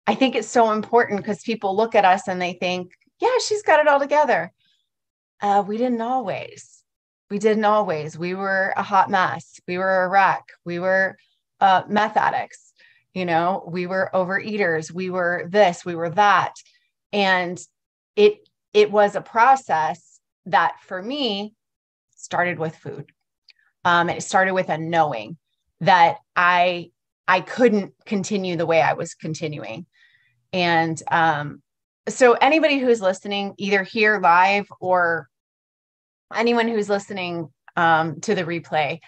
I think it's so important because people look at us and they think, yeah, she's got it all together. We didn't always. We didn't always. We were a hot mess. We were a wreck. We were meth addicts. We were overeaters. We were this, we were that. And it was a process that for me started with food. It started with a knowing that I couldn't continue the way I was continuing. And so anybody who's listening, either here live or anyone who's listening to the replay,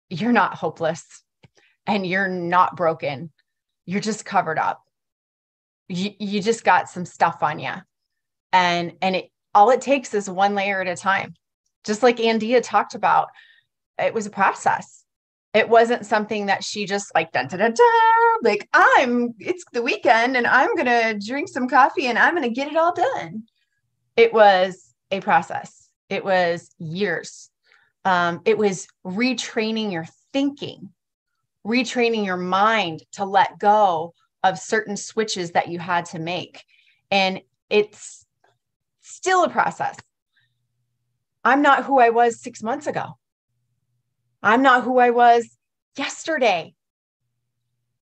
you're not hopeless and you're not broken. You're just covered up. You just got some stuff on you. And all it takes is one layer at a time. Just like Andia talked about, it was a process. It wasn't something that she just like, dun, dun, dun, dun, like it's the weekend and I'm going to drink some coffee and I'm going to get it all done. It was a process. It was years. It was retraining your thinking, retraining your mind to let go of certain switches that you had to make. And it's still a process. I'm not who I was 6 months ago. I'm not who I was yesterday.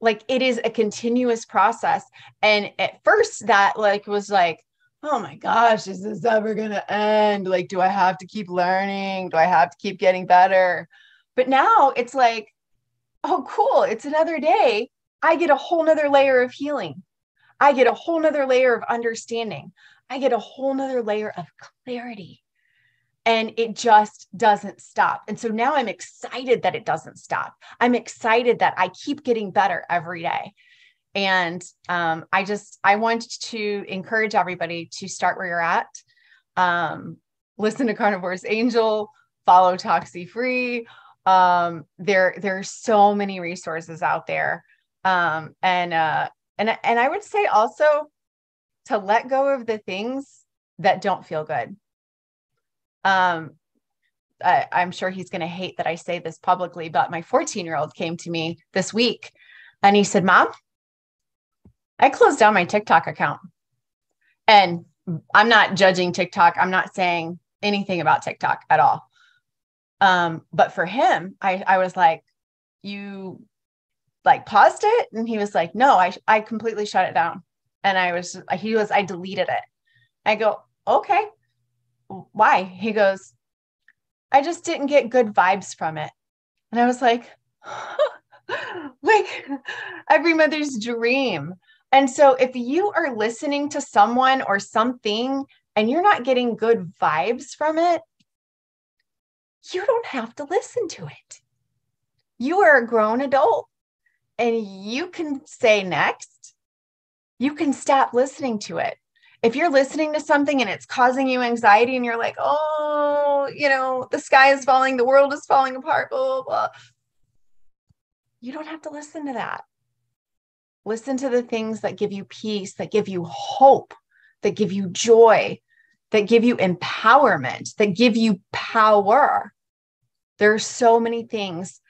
Like, it is a continuous process. And at first that was like, oh my gosh, is this ever going to end? Like, do I have to keep learning? Do I have to keep getting better? But now it's like, oh, cool. It's another day. I get a whole nother layer of healing. I get a whole nother layer of understanding. I get a whole nother layer of clarity. And it just doesn't stop. And so now I'm excited that it doesn't stop. I'm excited that I keep getting better every day. And I want to encourage everybody to start where you're at. Listen to Carnivore's Angel, follow Toxie Free. There's so many resources out there. And I would say also to let go of the things that don't feel good. I'm sure he's going to hate that I say this publicly, but my 14-year-old came to me this week and he said, Mom, I closed down my TikTok account. And I'm not judging TikTok. I'm not saying anything about TikTok at all. But for him, I was like, you like paused it? And he was like, no, I completely shut it down. And I deleted it. I go, okay, why? He goes, I just didn't get good vibes from it. And I was like, like every mother's dream. And so if you are listening to someone or something and you're not getting good vibes from it, you don't have to listen to it. You are a grown adult and you can say next. You can stop listening to it. If you're listening to something and it's causing you anxiety and you're like, oh, the sky is falling, the world is falling apart, blah, blah, blah. You don't have to listen to that. Listen to the things that give you peace, that give you hope, that give you joy, that give you empowerment, that give you power. There are so many things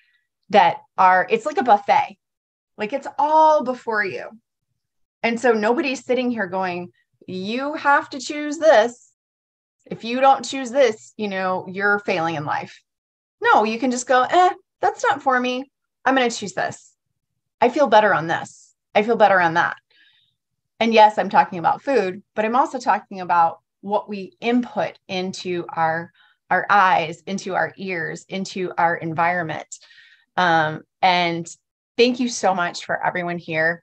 it's like a buffet. Like, it's all before you. And so nobody's sitting here going, you have to choose this. If you don't choose this, you're failing in life. No, you can just go, that's not for me. I'm going to choose this. I feel better on this. I feel better on that. And yes, I'm talking about food, but I'm also talking about what we input into our eyes, into our ears, into our environment. And thank you so much for everyone here.